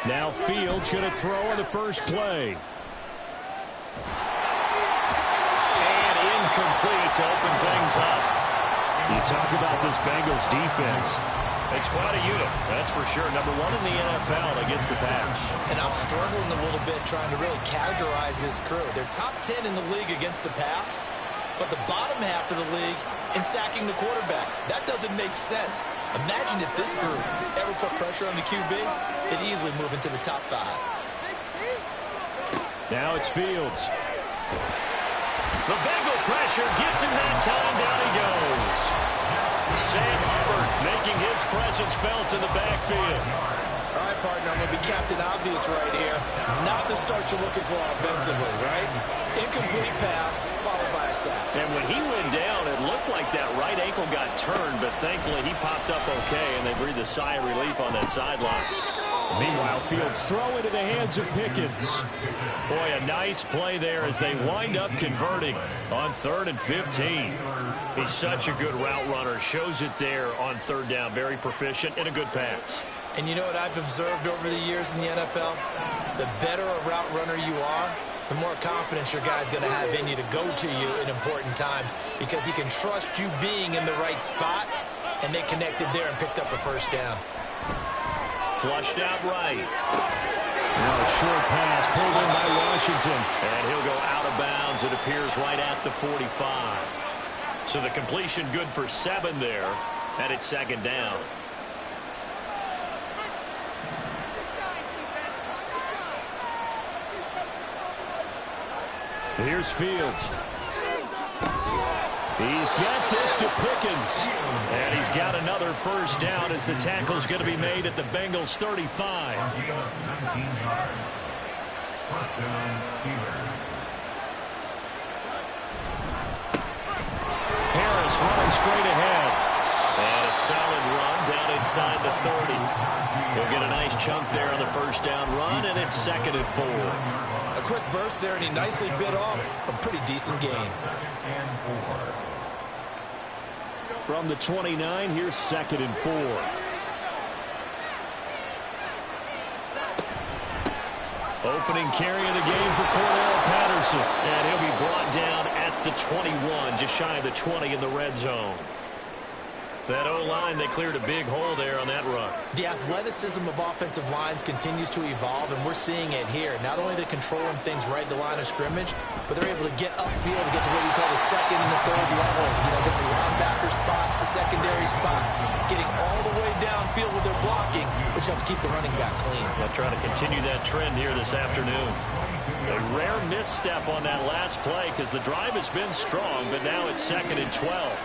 Now Fields going to throw on the first play. And incomplete to open things up. You talk about this Bengals defense. It's quite a unit, that's for sure. Number one in the NFL against the pass. And I'm struggling a little bit trying to really categorize this crew. They're top 10 in the league against the pass, but the bottom half of the league in sacking the quarterback. That doesn't make sense. Imagine if this group ever put pressure on the QB, they'd easily move into the top 5. Now it's Fields. The Bengal pressure gets him that time. Down he goes. Sam Hubbard making his presence felt in the backfield. All right, partner, I'm going to be Captain Obvious right here. Not the start you're looking for offensively, right? Incomplete pass, followed by a sack. And when he went down, it looked like that right ankle got turned, but thankfully he popped up okay, and they breathed a sigh of relief on that sideline. Meanwhile, Fields throw into the hands of Pickens. Boy, a nice play there as they wind up converting on 3rd and 15. He's such a good route runner. Shows it there on 3rd down. Very proficient and a good pass. And you know what I've observed over the years in the NFL? The better a route runner you are, the more confidence your guy's going to have in you to go to you in important times because he can trust you being in the right spot, and they connected there and picked up a first down. Flushed out right. Now a short pass pulled in by Washington. And he'll go out of bounds. It appears right at the 45. So the completion good for 7 there. And it's 2nd down. Here's Fields. He's got this to Pickens. And he's got another first down as the tackle's going to be made at the Bengals 35. Harris running straight ahead. And a solid run down inside the 30. He'll get a nice chunk there on the first down run, and it's 2nd and 4. A quick burst there, and he nicely bit off a pretty decent gain. From the 29, here's 2nd and 4. Opening carry of the game for Cordell Patterson. And he'll be brought down at the 21, just shy of the 20 in the red zone. That O-line, they cleared a big hole there on that run. The athleticism of offensive lines continues to evolve, and we're seeing it here. Not only are they controlling things right at the line of scrimmage, but they're able to get upfield to get to what we call the 2nd and the 3rd levels. You know, get to linebacker spot, the secondary spot, getting all the way downfield with their blocking, which helps keep the running back clean. They'll try to continue that trend here this afternoon. A rare misstep on that last play because the drive has been strong, but now it's 2nd and 12.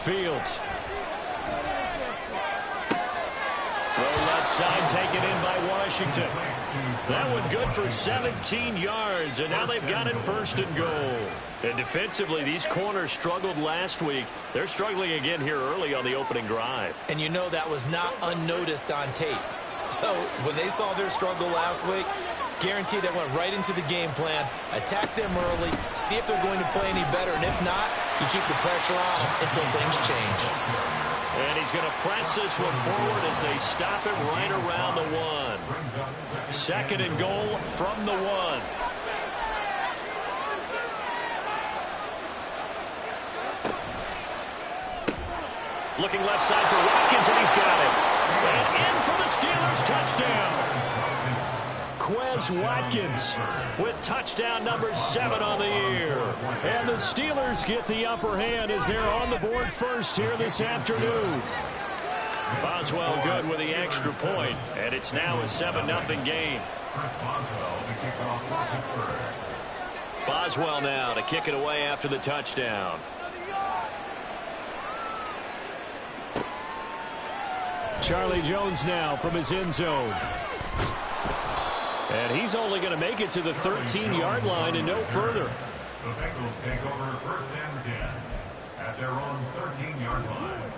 Fields. Throw left side taken in by Washington. That one good for 17 yards, and now they've got it 1st and goal. And defensively, these corners struggled last week. They're struggling again here early on the opening drive. And you know that was not unnoticed on tape. So when they saw their struggle last week, guaranteed they went right into the game plan, attack them early, see if they're going to play any better, and if not, you keep the pressure on them until things change. And he's going to press this one forward as they stop it right around the 1. 2nd and goal from the 1. Looking left side for Watkins, and he's got it. And in for the Steelers touchdown. Quez Watkins with touchdown number 7 on the year. And the Steelers get the upper hand as they're on the board first here this afternoon. Boswell good with the extra point, and it's now a 7-0 game. Boswell now to kick it away after the touchdown. Charlie Jones now from his end zone. And he's only going to make it to the 13-yard line and no further. The Bengals take over 1st and 10 at their own 13-yard line.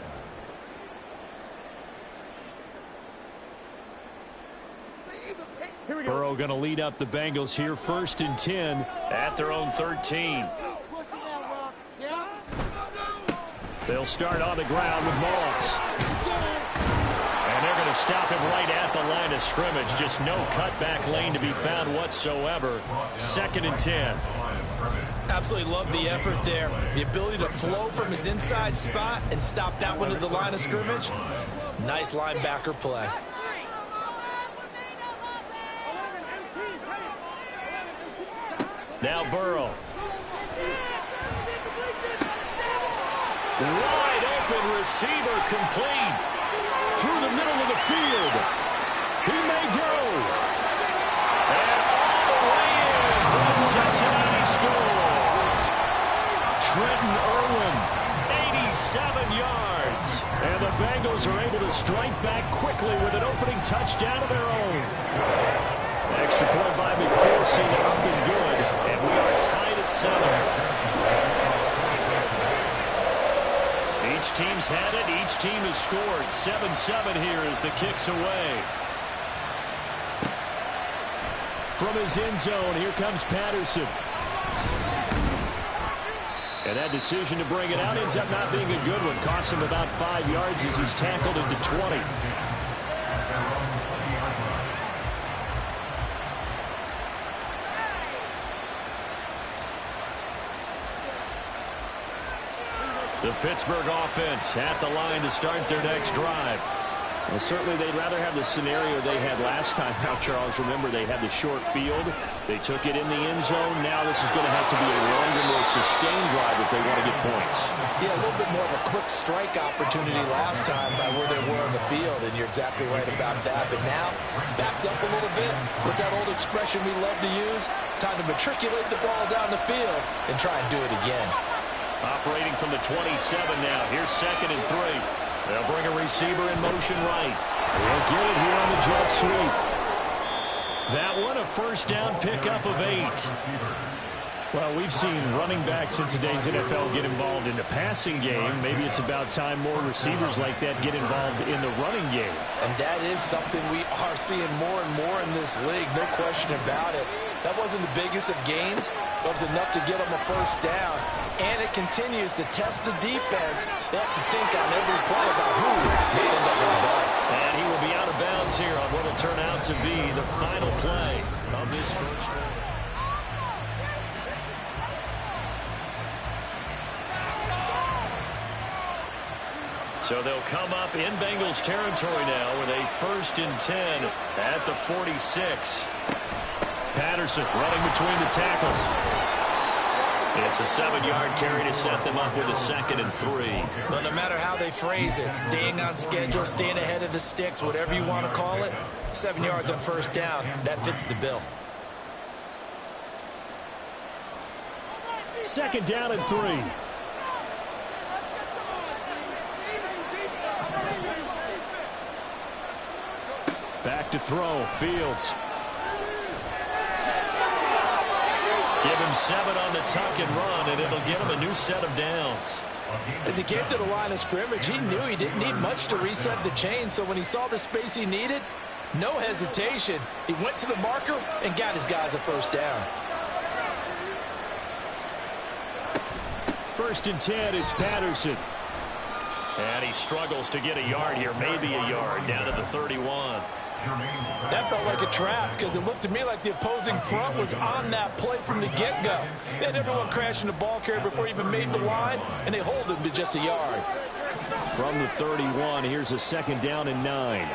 They even picked Burrow going to lead up the Bengals here, 1st and 10 at their own 13. They'll start on the ground with Moss. And they're going to stop him right at the line of scrimmage. Just no cutback lane to be found whatsoever. 2nd and 10. Absolutely love the effort there. The ability to flow from his inside spot and stop that one at the line of scrimmage. Nice linebacker play. Now Burrow. Wide open receiver complete. Through the middle of the field. He may go. And all the way in for a Cincinnati score. Trenton Irwin, 87 yards. And the Bengals are able to strike back quickly with an opening touchdown of their own. Extra point by McPherson, up and good. And we are tied at 7. Each team's had it. Each team has scored. 7-7 here as the kick's away. From his end zone, here comes Patterson. And that decision to bring it out ends up not being a good one. Costs him about 5 yards as he's tackled into 20. The Pittsburgh offense at the line to start their next drive. Well, certainly they'd rather have the scenario they had last time. Now, Charles, remember they had the short field. They took it in the end zone. Now this is going to have to be a longer, more sustained drive if they want to get points. Yeah, a little bit more of a quick strike opportunity last time by where they were on the field, and you're exactly right about that. But now, backed up a little bit. What's that old expression we love to use? Time to matriculate the ball down the field and try and do it again. Operating from the 27 now. Here's 2nd and 3. They'll bring a receiver in motion right. They'll get it here on the jet sweep. That one, a first down pickup of 8. Well, we've seen running backs in today's NFL get involved in the passing game. Maybe it's about time more receivers like that get involved in the running game. And that is something we are seeing more and more in this league. No question about it. That wasn't the biggest of gains. It was enough to get them a first down. And it continues to test the defense. They have to think on every play about who may end up with the ball. And he will be out of bounds here on what will turn out to be the final play of this first quarter. So they'll come up in Bengals territory now with a 1st and 10 at the 46. Patterson running between the tackles. It's a 7-yard carry to set them up with a 2nd and 3. Well, no matter how they phrase it, staying on schedule, staying ahead of the sticks, whatever you want to call it, 7 yards on first down, that fits the bill. 2nd down and 3. Back to throw. Fields. Give him 7 on the tuck and run, and it'll give him a new set of downs. As he came to the line of scrimmage, he knew he didn't need much to reset the chain, so when he saw the space he needed, no hesitation. He went to the marker and got his guys a first down. 1st and 10, it's Patterson. And he struggles to get a yard here, maybe a yard, down to the 31. That felt like a trap because it looked to me like the opposing front was on that play from the get-go. They had everyone crashing the ball carrier before he even made the line, and they hold him to just a yard. From the 31, here's a 2nd down and 9.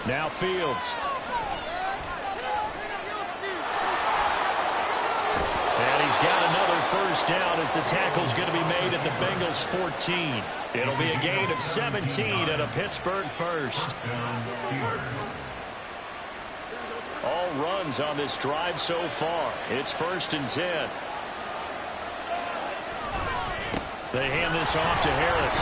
Now Fields. And he's got another first down as the tackle's going to be made at the Bengals 14. It'll be a gain of 17 and a Pittsburgh first. All runs on this drive so far. It's 1st and 10. They hand this off to Harris.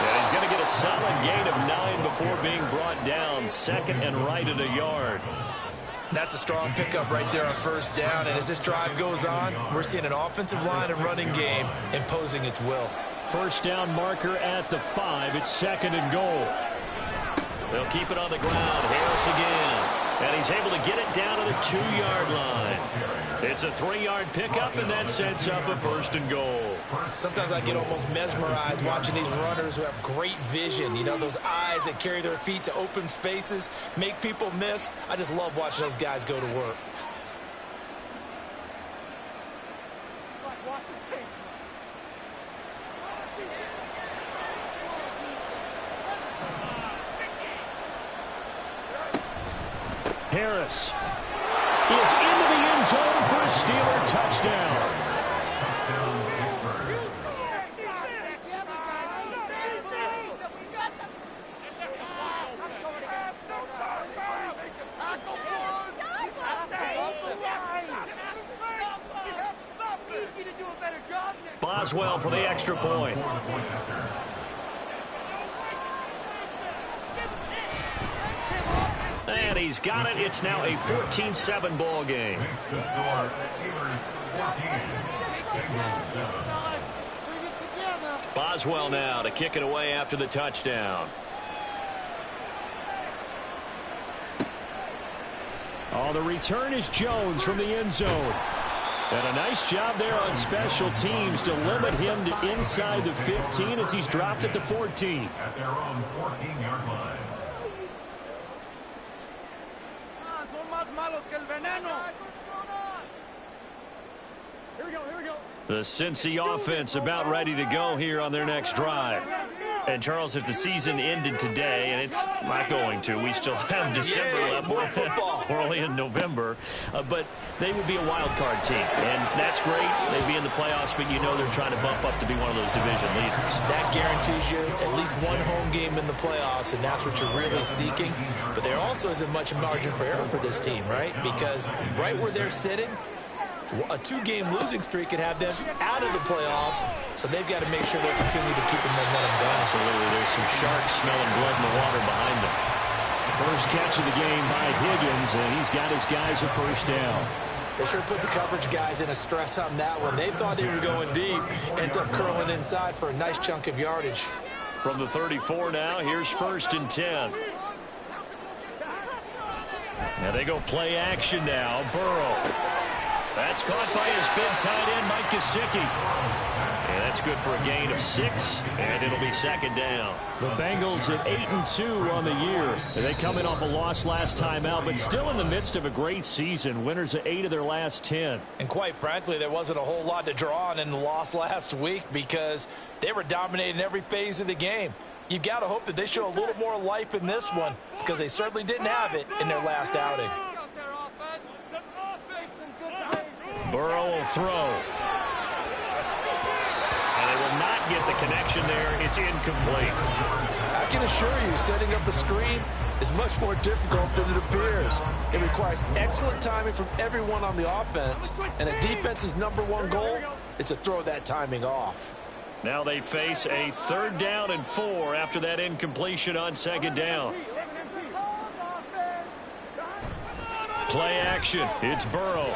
And he's going to get a solid gain of 9 before being brought down. 2nd and right at a yard. That's a strong pickup right there on first down. And as this drive goes on, we're seeing an offensive line and running game imposing its will. First down marker at the 5. It's 2nd and goal. They'll keep it on the ground. Harris again. And he's able to get it down to the 2-yard line. It's a 3-yard pickup, and that sets up a 1st and goal. Sometimes I get almost mesmerized watching these runners who have great vision. You know, those eyes that carry their feet to open spaces, make people miss. I just love watching those guys go to work. Harris is into the end zone for a Steeler touchdown. Boswell for the extra point. And he's got it. It's now a 14-7 ball game. Makes the score Steelers 14, Bengals 7. Boswell now to kick it away after the touchdown. Oh, the return is Jones from the end zone. And a nice job there on special teams to limit him to inside the 15 as he's dropped at the 14. At their own 14-yard line. The Cincy offense about ready to go here on their next drive. And, Charles, if the season ended today, and it's not going to, we still have December left. We're only in November. But they would be a wild card team. And that's great. They'd be in the playoffs, but you know they're trying to bump up to be one of those division leaders. That guarantees you at least one home game in the playoffs, and that's what you're really seeking. But there also isn't much margin for error for this team, right? Because right where they're sitting, a 2-game losing streak could have them out of the playoffs, so they've got to make sure they continue to keep the momentum going. Absolutely. There's some sharks smelling blood in the water behind them. First catch of the game by Higgins, and he's got his guys a 1st down. They sure put the coverage guys in a stress on that one. They thought they were going deep. Ends up curling inside for a nice chunk of yardage. From the 34 now, here's 1st and 10. Now they go play action now. Burrow. That's caught by his big tight end, Mike Gesicki. And that's good for a gain of 6, and it'll be 2nd down. The Bengals at 8-2 on the year. They come in off a loss last time out, but still in the midst of a great season. Winners of 8 of their last 10. And quite frankly, there wasn't a whole lot to draw on in the loss last week because they were dominating every phase of the game. You've got to hope that they show a little more life in this one because they certainly didn't have it in their last outing. Burrow will throw. And they will not get the connection there. It's incomplete. I can assure you, setting up a screen is much more difficult than it appears. It requires excellent timing from everyone on the offense, and a defense's #1 goal is to throw that timing off. Now they face a 3rd down and 4 after that incompletion on 2nd down. Play action. It's Burrow.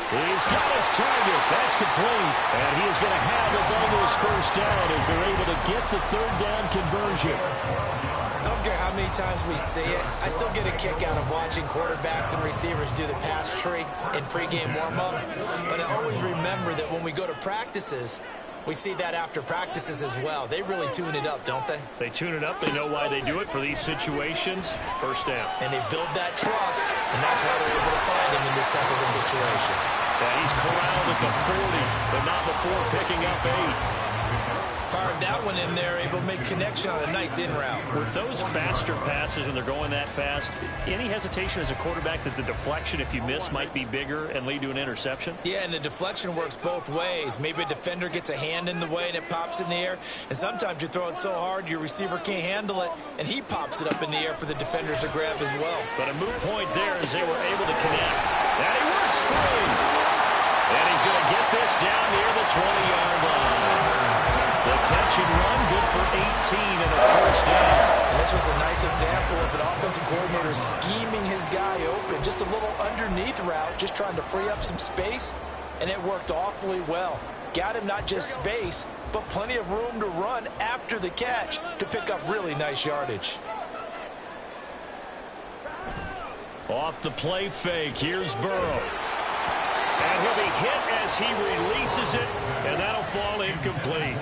He's got his target. That's complete. And he is going to have the Bengals 1st down as they're able to get the 3rd down conversion. I don't care how many times we see it. I still get a kick out of watching quarterbacks and receivers do the pass tree in pregame warm-up. But I always remember that when we go to practices, we see that after practices as well. They really tune it up, don't they? They tune it up. They know why they do it for these situations. 1st down. And they build that trust, and that's why they're able to find him in this type of a situation. Yeah, he's corralled at the 40, but not before picking up 8. Fired that one in there, able to make connection on a nice in route. With those faster passes and they're going that fast, any hesitation as a quarterback that the deflection, if you miss, might be bigger and lead to an interception? Yeah, and the deflection works both ways. Maybe a defender gets a hand in the way and it pops in the air. And sometimes you throw it so hard your receiver can't handle it, and he pops it up in the air for the defenders to grab as well. But a moot point there as they were able to connect. And he works free. And he's going to get this down near the 20-yard line. The catch and run, good for 18 and a 1st down. And this was a nice example of an offensive coordinator scheming his guy open. Just a little underneath route, just trying to free up some space, and it worked awfully well. Got him not just space, but plenty of room to run after the catch to pick up really nice yardage. Off the play fake, here's Burrow. And he'll be hit as he releases it, and that'll fall incomplete.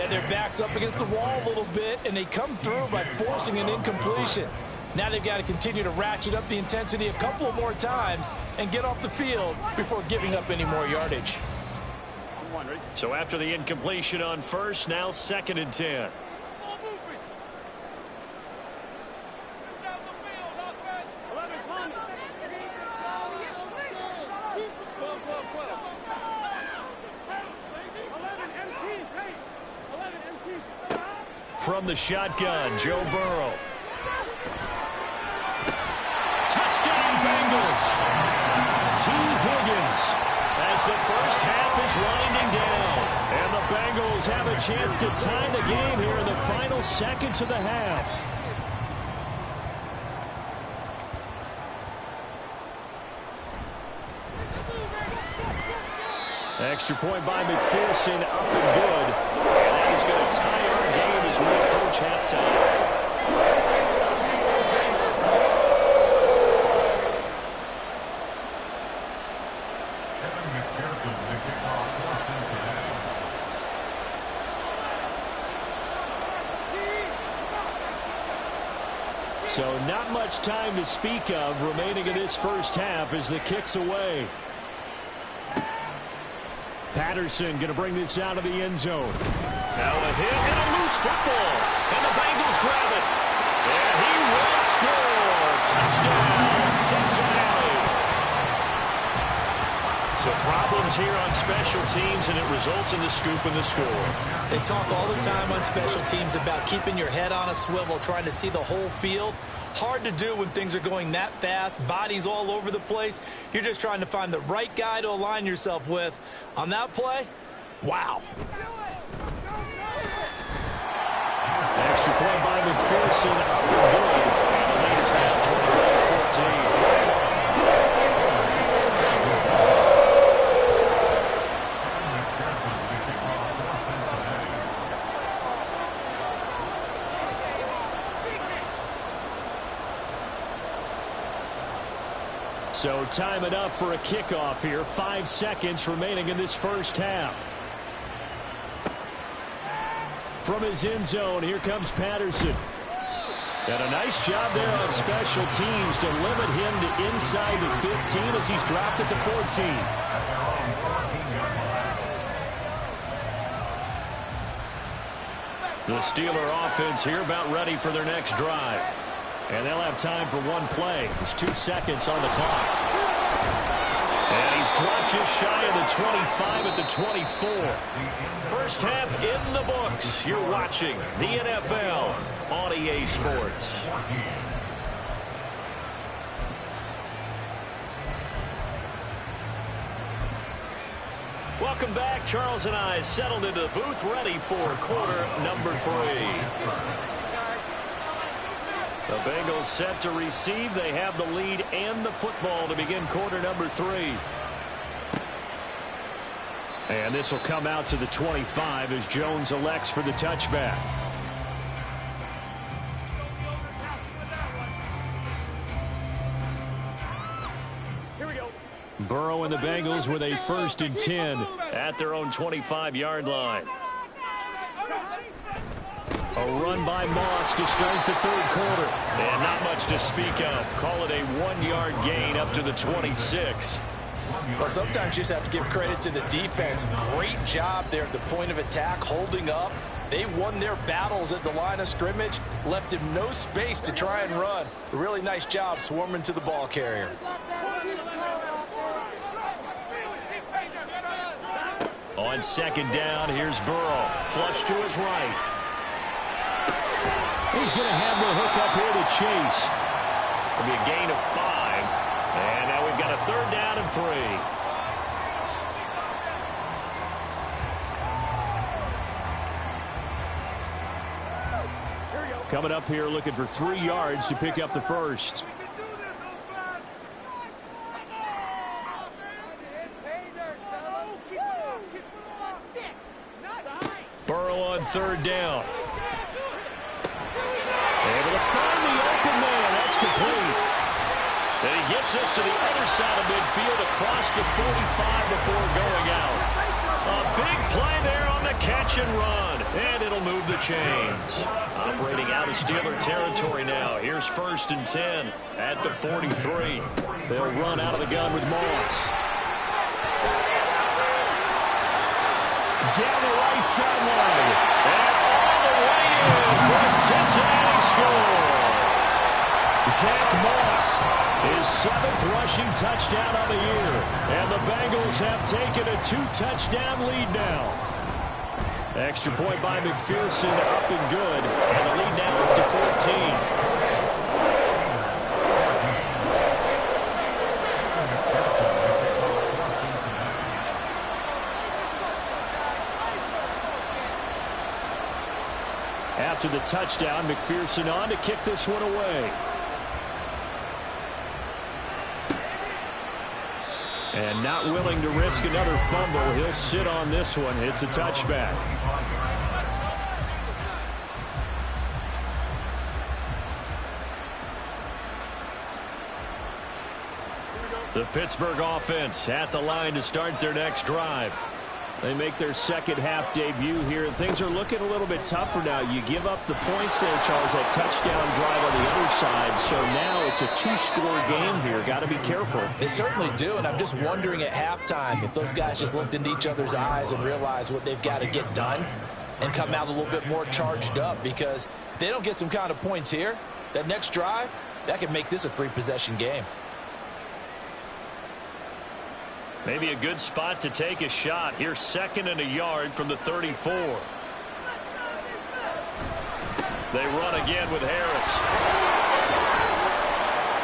And their back's up against the wall a little bit, and they come through by forcing an incompletion. Now they've got to continue to ratchet up the intensity a couple more times and get off the field before giving up any more yardage. So after the incompletion on first, now 2nd and 10. From the shotgun, Joe Burrow. Touchdown, Bengals. T. Higgins as the first half is winding down. And the Bengals have a chance to tie the game here in the final seconds of the half. Extra point by McPherson, up and good. And that is going to tie our game as we approach halftime. Kevin McPherson, the kickoff for Cincinnati. So not much time to speak of remaining in this first half as the kick's away. Patterson going to bring this out of the end zone. Now a hit and a loose football. And the Bengals grab it. And he will score. Touchdown, Cincinnati. So problems here on special teams, and it results in the scoop and the score. They talk all the time on special teams about keeping your head on a swivel, trying to see the whole field. Hard to do when things are going that fast, bodies all over the place. You're just trying to find the right guy to align yourself with. On that play, wow. Extra point by McPherson, up and good. And the lead is now 21-14. So time enough for a kickoff here. 5 seconds remaining in this first half. From his end zone, here comes Patterson. And a nice job there on special teams to limit him to inside the 15 as he's dropped at the 14. The Steeler offense here about ready for their next drive. And they'll have time for one play. There's 2 seconds on the clock. And he's dropped just shy of the 25 at the 24. First half in the books. You're watching the NFL on EA Sports. Welcome back. Charles and I settled into the booth ready for quarter number 3. The Bengals set to receive. They have the lead and the football to begin quarter number 3. And this will come out to the 25 as Jones elects for the touchback. Here we go. Burrow and the Bengals with a 1st and 10 at their own 25-yard line. A run by Moss to start the 3rd quarter. And not much to speak of. Call it a 1-yard gain up to the 26. Well, sometimes you just have to give credit to the defense. Great job there at the point of attack, holding up. They won their battles at the line of scrimmage, left him no space to try and run. A really nice job swarming to the ball carrier. On 2nd down, here's Burrow. Flush to his right. He's going to have the hook up here to Chase. It'll be a gain of 5. And now we've got a 3rd down and 3. Coming up here looking for 3 yards to pick up the 1st. Burrow on 3rd down. Able to find the open man. That's complete. Gets this to the other side of midfield across the 45 before going out. A big play there on the catch and run. And it'll move the chains. Operating out of Steeler territory now. Here's 1st and 10 at the 43. They'll run out of the gun with Moss. Down the right sideline. And all the way in for a Cincinnati score. Zach Moss, his 7th rushing touchdown of the year. And the Bengals have taken a 2-touchdown lead now. Extra point by McPherson, up and good. And the lead now up to 14. After the touchdown, McPherson on to kick this one away. And not willing to risk another fumble, he'll sit on this one. It's a touchback. The Pittsburgh offense at the line to start their next drive. They make their second half debut here. Things are looking a little bit tougher now. You give up the points there, Charles, that touchdown drive on the other side. So now it's a 2-score game here. Got to be careful. They certainly do, and I'm just wondering at halftime if those guys just looked into each other's eyes and realized what they've got to get done and come out a little bit more charged up, because if they don't get some kind of points here, that next drive, that could make this a 3-possession game. Maybe a good spot to take a shot. Here's 2nd and a yard from the 34. They run again with Harris.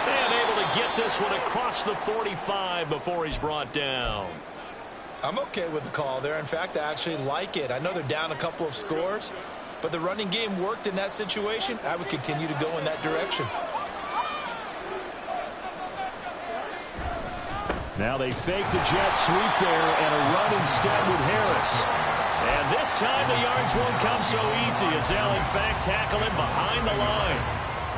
And able to get this one across the 45 before he's brought down. I'm okay with the call there. In fact, I actually like it. I know they're down a couple of scores, but the running game worked in that situation. I would continue to go in that direction. Now they fake the jet sweep there and a run instead with Harris. And this time the yards won't come so easy as they'll in fact tackle him behind the line.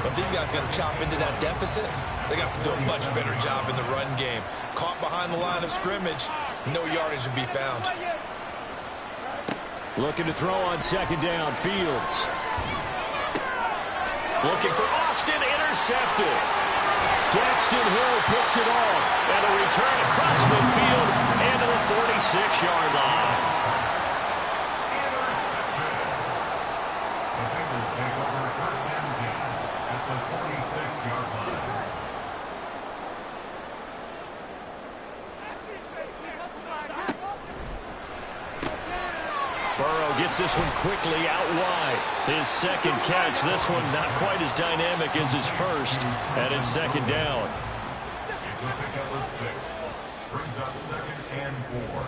If these guys got to chop into that deficit, they got to do a much better job in the run game. Caught behind the line of scrimmage, no yardage to be found. Looking to throw on 2nd down, Fields. Looking for Austin, intercepted. Daxton Hill picks it off. And a return across midfield and to the 46-yard line. The Bengals take over 1st and 10 at the 46-yard line. Burrow gets this one quickly out wide. His 2nd catch. This one not quite as dynamic as his first. And it's 2nd down. It's a pickup of 6. Brings up 2nd and 4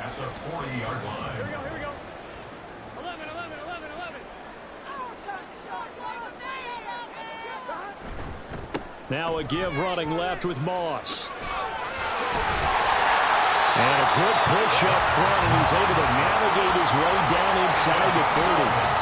at the 40-yard line. Here we go. 11. Now a give running left with Moss. And a good push up front, and he's able to navigate his way down inside the 30.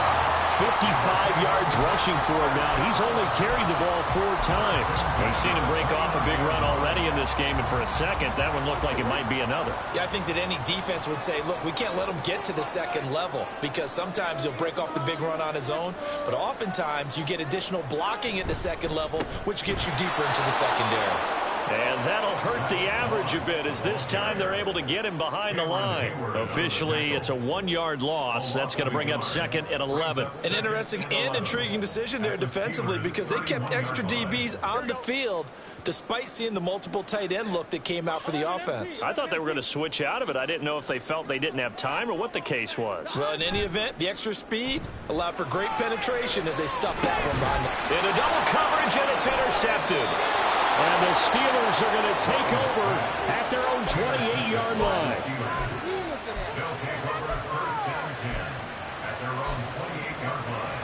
55 yards rushing for him now. He's only carried the ball 4 times. We've seen him break off a big run already in this game, and for a second, that one looked like it might be another. Yeah, I think that any defense would say, look, we can't let him get to the 2nd level, because sometimes he'll break off the big run on his own, but oftentimes you get additional blocking at the 2nd level, which gets you deeper into the secondary. And that'll hurt the average a bit, as this time they're able to get him behind the line. Officially, it's a 1-yard loss. That's going to bring up 2nd and 11. An interesting and intriguing decision there defensively, because they kept extra DBs on the field despite seeing the multiple tight end look that came out for the offense. I thought they were going to switch out of it. I didn't know if they felt they didn't have time or what the case was. Well, in any event, the extra speed allowed for great penetration as they stuffed that one behind them. In a double coverage, and it's intercepted. And the Steelers are going to take over at their own 28-yard line. They'll take over 1st and 10 at their own 28-yard line.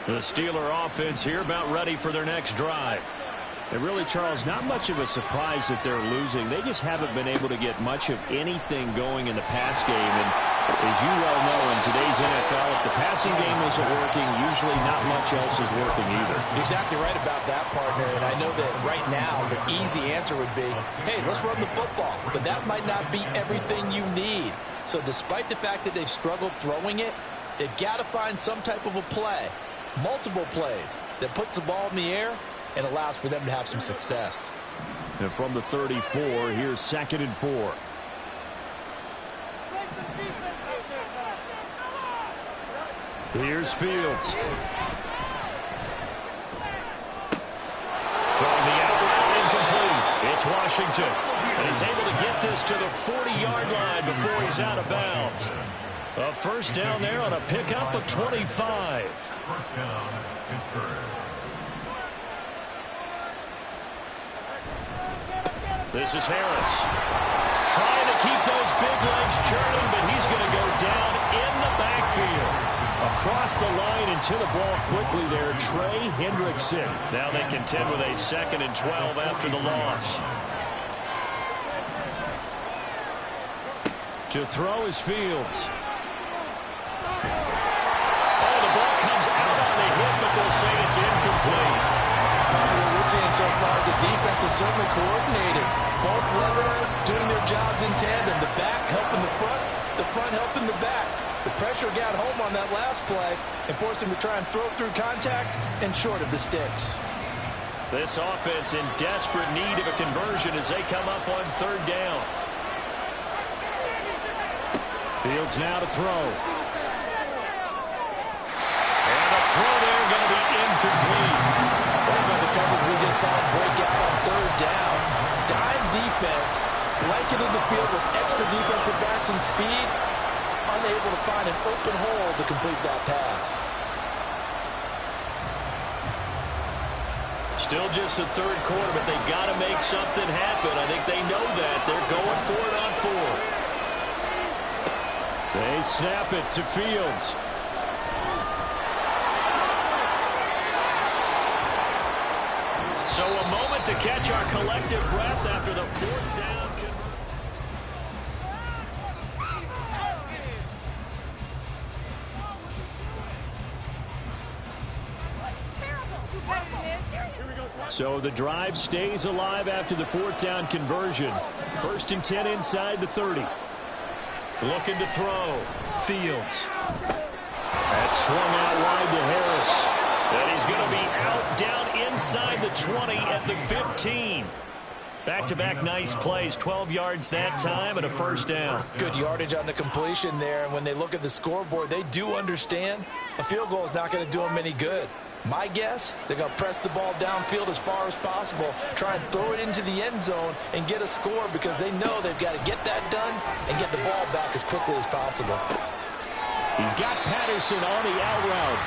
The Steeler offense here about ready for their next drive. And really, Charles, not much of a surprise that they're losing. They just haven't been able to get much of anything going in the pass game. And As you well know, in today's NFL, if the passing game isn't working, usually not much else is working either. You're exactly right about that, partner. And I know that right now the easy answer would be, hey, let's run the football. But that might not be everything you need. So despite the fact that they've struggled throwing it, they've got to find some type of a play, multiple plays, that puts the ball in the air and allows for them to have some success. And from the 34, here's 2nd and 4. Here's Fields. Throwing the out route, incomplete. It's Washington. And he's able to get this to the 40-yard line before he's out of bounds. A first down there on a pickup of 25. First down, Pittsburgh. This is Harris. Trying to keep those big legs churning, but he's going to go down in the backfield. Across the line and to the ball quickly there, Trey Hendrickson. Now they contend with a 2nd and 12 after the loss. To throw is Fields. Oh, the ball comes out on the hit, but they'll say it's incomplete. What we're seeing so far is the defense is certainly coordinated. Both levels doing their jobs in tandem. The back helping the front helping the back. The pressure got home on that last play and forced him to try and throw through contact and short of the sticks. This offense in desperate need of a conversion as they come up on 3rd down. Fields now to throw. And the throw there going to be incomplete. What about the coverage we just saw break out on 3rd down? Dime defense, blanketed the field with extra defensive backs and speed, unable to find an open hole to complete that pass. Still just the 3rd quarter, but they've got to make something happen. I think they know that. They're going for it on 4th. They snap it to Fields. So a moment to catch our collective breath after the 4th down. So the drive stays alive after the 4th down conversion. 1st and 10 inside the 30. Looking to throw. Fields. That's swung out wide to Harris. And he's going to be out down inside the 20 at the 15. Back-to-back nice plays, 12 yards that time and a first down. Good yardage on the completion there. And when they look at the scoreboard, they do understand a field goal is not going to do them any good. My guess, they're going to press the ball downfield as far as possible, try and throw it into the end zone and get a score because they know they've got to get that done and get the ball back as quickly as possible. He's got Patterson on the out route.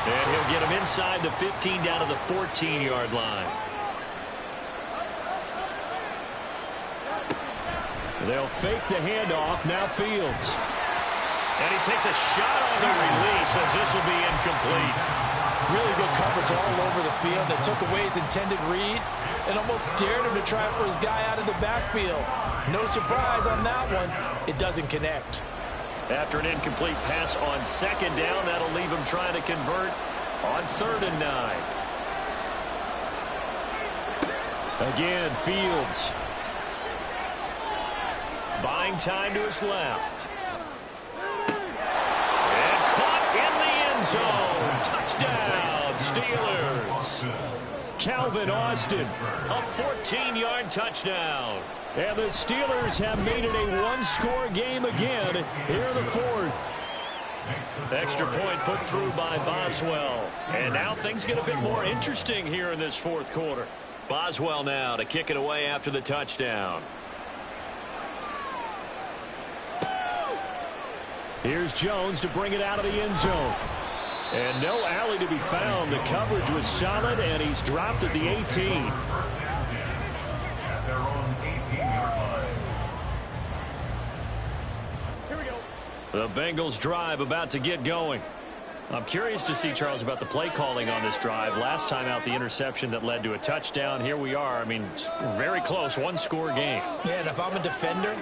And he'll get him inside the 15 down to the 14-yard line. They'll fake the handoff. Now Fields. And he takes a shot on the release as this will be incomplete. Really good coverage all over the field. They took away his intended read and almost dared him to try for his guy out of the backfield. No surprise on that one. It doesn't connect. After an incomplete pass on 2nd down, that'll leave him trying to convert on 3rd and 9. Again, Fields. Buying time to his left. And caught in the end zone. Touchdown, Steelers. Calvin Austin, a 14-yard touchdown. And the Steelers have made it a one-score game again here in the 4th. Extra point put through by Boswell. And now things get a bit more interesting here in this 4th quarter. Boswell now to kick it away after the touchdown. Here's Jones to bring it out of the end zone. And no alley to be found. The coverage was solid, and he's dropped at the 18. At their own 18-yard line. Here we go. The Bengals drive about to get going. I'm curious to see, Charles, about the play calling on this drive. Last time out, the interception that led to a touchdown. Here we are. I mean, very close, one-score game. Yeah, and if I'm a defender,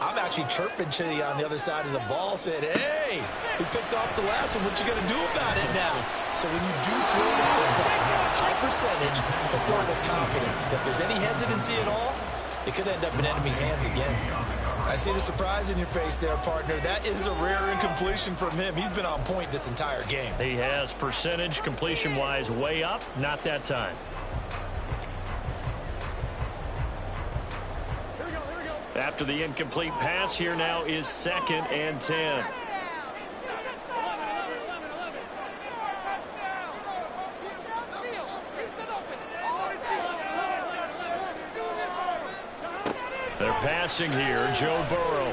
I'm actually chirping to you on the other side of the ball, saying, hey, we picked off the last one. What you going to do about it now? So when you do throw that football, high percentage, but throw it with confidence. If there's any hesitancy at all, it could end up in enemy's hands again. I see the surprise in your face there, partner. That is a rare incompletion from him. He's been on point this entire game. He has percentage, completion-wise, way up. Not that time. After the incomplete pass, here now is 2nd and 10. They're passing here, Joe Burrow.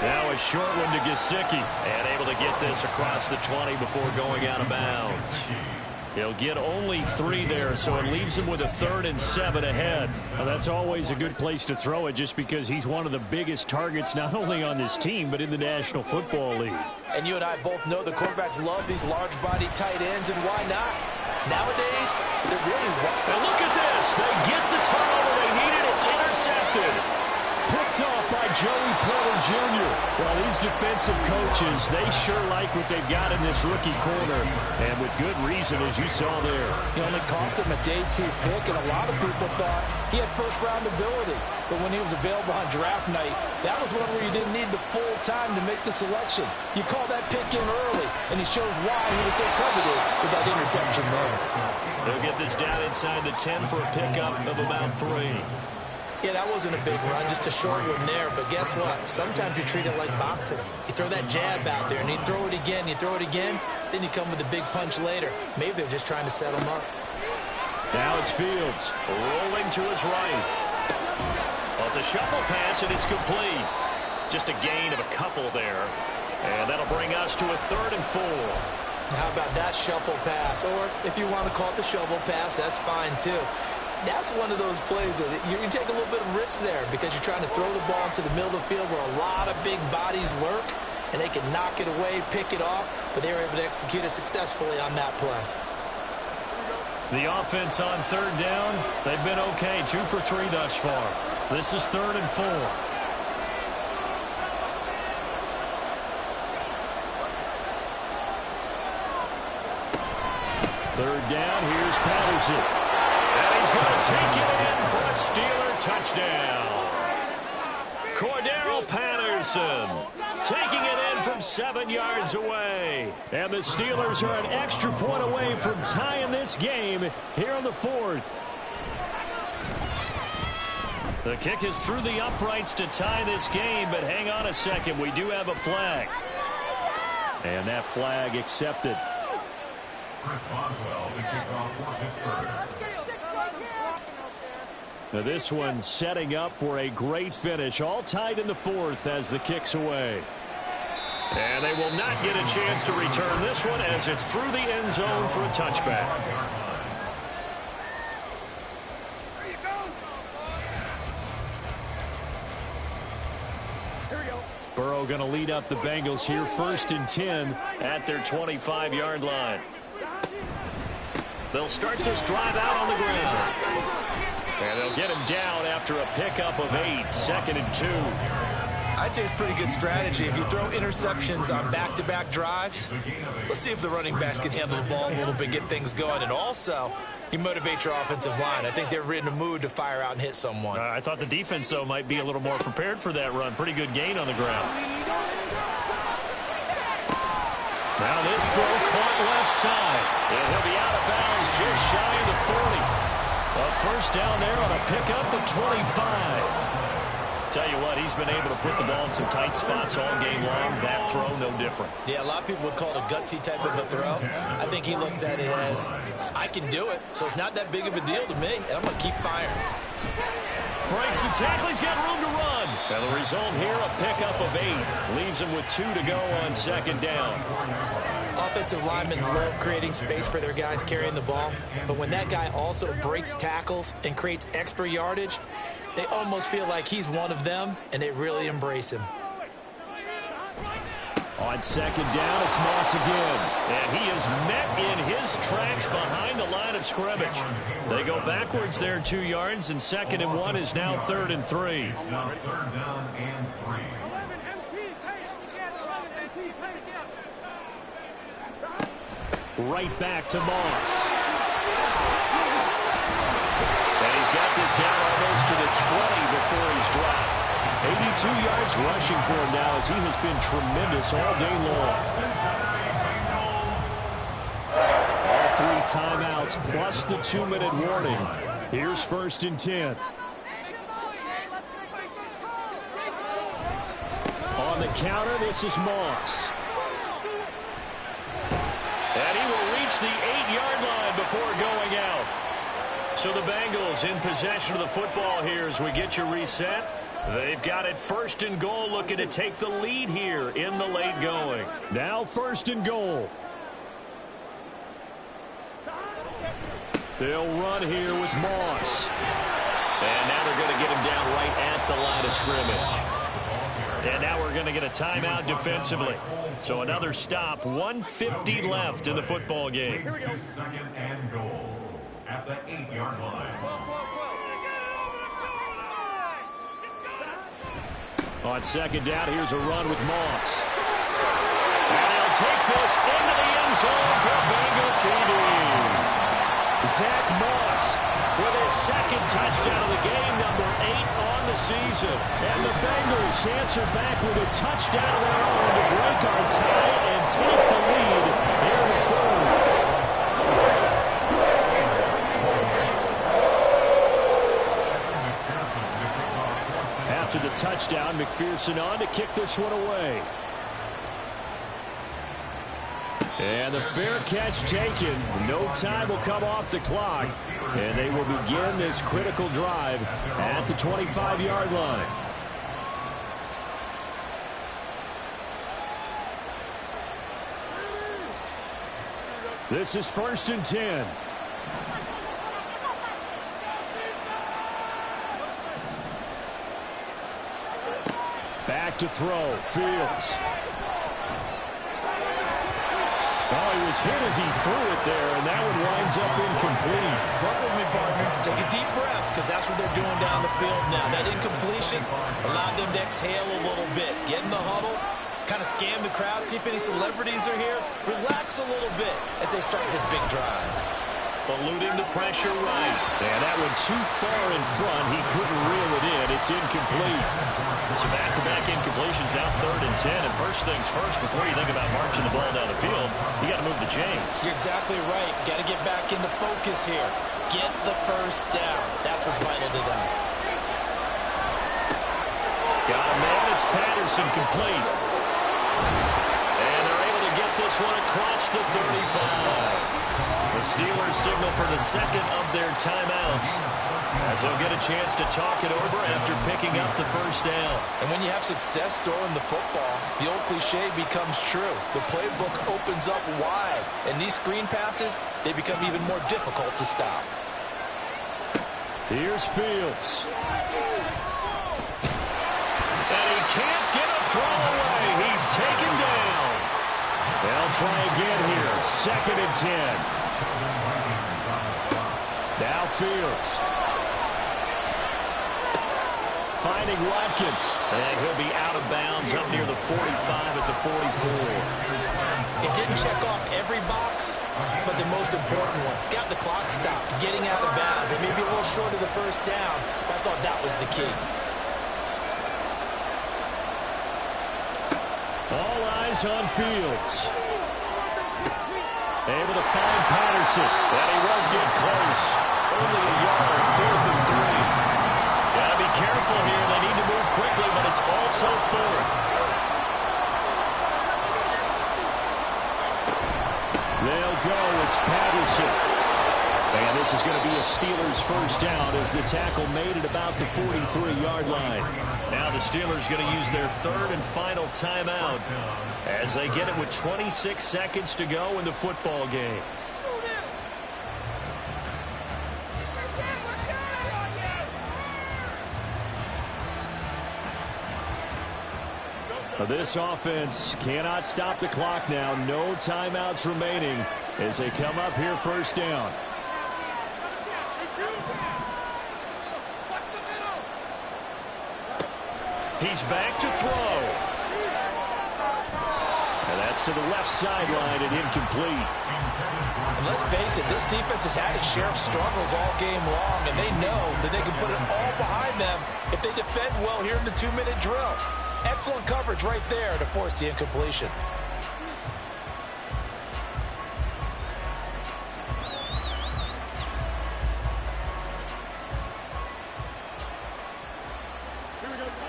Now a short one to Gesicki. And able to get this across the 20 before going out of bounds. He'll get only 3 there, so it leaves him with a 3rd and 7 ahead. Well, that's always a good place to throw it just because he's one of the biggest targets not only on this team but in the National Football League. And you and I both know the quarterbacks love these large-body tight ends, and why not? Nowadays, they're really wild. And look at this. They get the turnover they needed. It's intercepted. Picked off by Joey Porter Jr. Well, these defensive coaches, they sure like what they've got in this rookie corner. And with good reason, as you saw there. He only cost him a day 2 pick, and a lot of people thought he had first-round ability. But when he was available on draft night, that was one where you didn't need the full time to make the selection. You call that pick in early, and he shows why he was so coveted with that interception there. They'll get this down inside the 10 for a pickup of about 3. Yeah, that wasn't a big run, just a short one there. But guess what? Sometimes you treat it like boxing. You throw that jab out there, and you throw it again, then you come with a big punch later. Maybe they're just trying to set him up. Now it's Fields. Rolling to his right. Well, it's a shuffle pass, and it's complete. Just a gain of a couple there. And that'll bring us to a 3rd and 4. How about that shuffle pass? Or if you want to call it the shovel pass, that's fine too. That's one of those plays that you can take a little bit of risk there because you're trying to throw the ball into the middle of the field where a lot of big bodies lurk, and they can knock it away, pick it off, but they were able to execute it successfully on that play. The offense on 3rd down, they've been okay. 2 for 3 thus far. This is 3rd and 4. Third down, here's Patterson. And he's going to take it in for a Steeler touchdown. Cordero Patterson taking it in from 7 yards away. And the Steelers are an extra point away from tying this game here on the 4th. The kick is through the uprights to tie this game, but hang on a second. We do have a flag. And that flag accepted. Chris Boswell, the kickoff for Pittsburgh. Now this one setting up for a great finish. All tied in the 4th as the kick's away. And they will not get a chance to return this one as it's through the end zone for a touchback. Burrow going to lead up the Bengals here, 1st and 10 at their 25-yard line. They'll start this drive out on the ground. And they'll get him down after a pickup of 8, 2nd and 2. I'd say it's pretty good strategy. If you throw interceptions on back-to-back drives, let's see if the running backs can handle the ball a little bit, get things going. And also, you motivate your offensive line. I think they're in a mood to fire out and hit someone. I thought the defense, though, might be a little more prepared for that run. Pretty good gain on the ground. Now this throw caught left side. And he'll be out of bounds just shy of the 40. A first down there on a pickup of 25. Tell you what, he's been able to put the ball in some tight spots all game long. That throw, no different. Yeah, a lot of people would call it a gutsy type of a throw. I think he looks at it as, I can do it, so it's not that big of a deal to me, and I'm going to keep firing. Breaks the tackle, he's got room to run. And the result here, a pickup of 8. Leaves him with 2 to go on 2nd down. Offensive linemen love creating space for their guys carrying the ball, but when that guy also breaks tackles and creates extra yardage, they almost feel like he's one of them, and they really embrace him. On second down, it's Moss again. And he is met in his tracks behind the line of scrimmage. They go backwards there 2 yards, and 2nd and 1 is now 3rd and 3. Now 3rd down and 3. Right back to Moss. And he's got this down almost to the 20 before he's dropped. 82 yards rushing for him now as he has been tremendous all day long. All 3 timeouts plus the 2-minute warning. Here's 1st and 10. On the counter, this is Moss. And he will reach the 8-yard line before going out. So the Bengals in possession of the football here as we get you reset. They've got it 1st and goal, looking to take the lead here in the late going. Now 1st and goal. They'll run here with Moss. And now they're going to get him down right at the line of scrimmage. And now we're going to get a timeout defensively. So another stop, 1:50 left in the football game. 2nd and goal at the 8-yard line. On second down, here's a run with Moss. And he'll take this into the end zone for Bengal TD. Zach Moss With his 2nd touchdown of the game, number 8 on the season. And the Bengals answer back with a touchdown of their own to break our tie and take the lead here in the 4th. After the touchdown, McPherson on to kick this one away. And the fair catch taken. No time will come off the clock. And they will begin this critical drive at the 25-yard line. This is 1st and 10. Back to throw. Fields. Oh, he was hit as he threw it there, and that one winds up incomplete. Work with me, partner. Take a deep breath, because that's what they're doing down the field now. That incompletion allowed them to exhale a little bit. Get in the huddle, kind of scan the crowd, see if any celebrities are here. Relax a little bit as they start this big drive. Eluding the pressure right. And that one too far in front. He couldn't reel it in. It's incomplete. So back-to-back incompletions, now 3rd and 10. And first things first, before you think about marching the ball down the field, you got to move the chains. You're exactly right. Got to get back into focus here. Get the first down. That's what's vital to them. Got a man. It's Patterson complete. And they're able to get this one across the 35. The Steelers signal for the 2nd of their timeouts as they'll get a chance to talk it over after picking up the first down. And when you have success throwing the football, the old cliche becomes true. The playbook opens up wide, and these screen passes, they become even more difficult to stop. Here's Fields. And he can't get a throw away. He's taken down. They'll try again here. 2nd and 10. Now Fields. Finding Watkins. And he'll be out of bounds up near the 45 at the 44. It didn't check off every box, but the most important one. Got the clock stopped, getting out of bounds. It may be a little short of the first down, but I thought that was the key. All eyes on Fields. Able to find Patterson. And he won't get close. Only a yard, 4th and 3. Got to be careful here. They need to move quickly, but it's also 4th. They'll go. It's Patterson. And this is going to be a Steelers first down as the tackle made it about the 43-yard line. Now the Steelers going to use their 3rd and final timeout as they get it with 26 seconds to go in the football game. This offense cannot stop the clock now. No timeouts remaining as they come up here first down. He's back to throw. And that's to the left sideline and incomplete. And let's face it, this defense has had its share of struggles all game long, and they know that they can put it all behind them if they defend well here in the 2-minute drill. Excellent coverage right there to force the incompletion.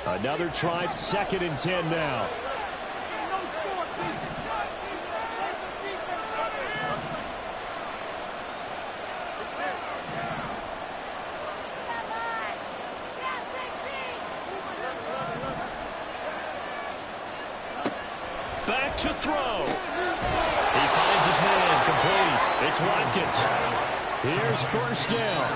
Another try, 2nd and 10 now. Back to throw. He finds his man, complete. It's Watkins. Here's first down.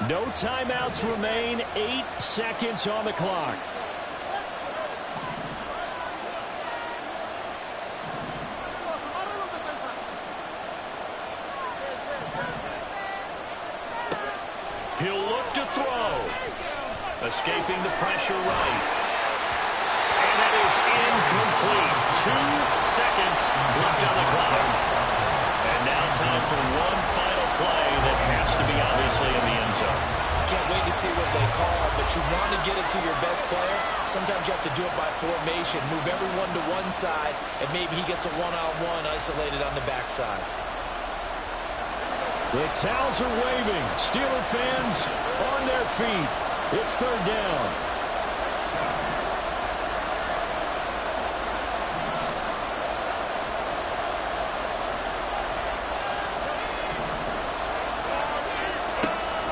No timeouts remain. 8 seconds on the clock. He'll look to throw. Escaping the pressure right. And that is incomplete. 2 seconds left on the clock. And now time for one final play that has to be obviously in the end zone. Can't wait to see what they call, but you want to get it to your best player. Sometimes you have to do it by formation. Move everyone to one side, and maybe he gets a one-on-one isolated on the backside. The towels are waving. Steeler fans on their feet. It's 3rd down.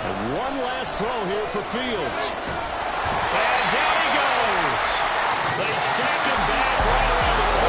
And one last throw here for Fields. And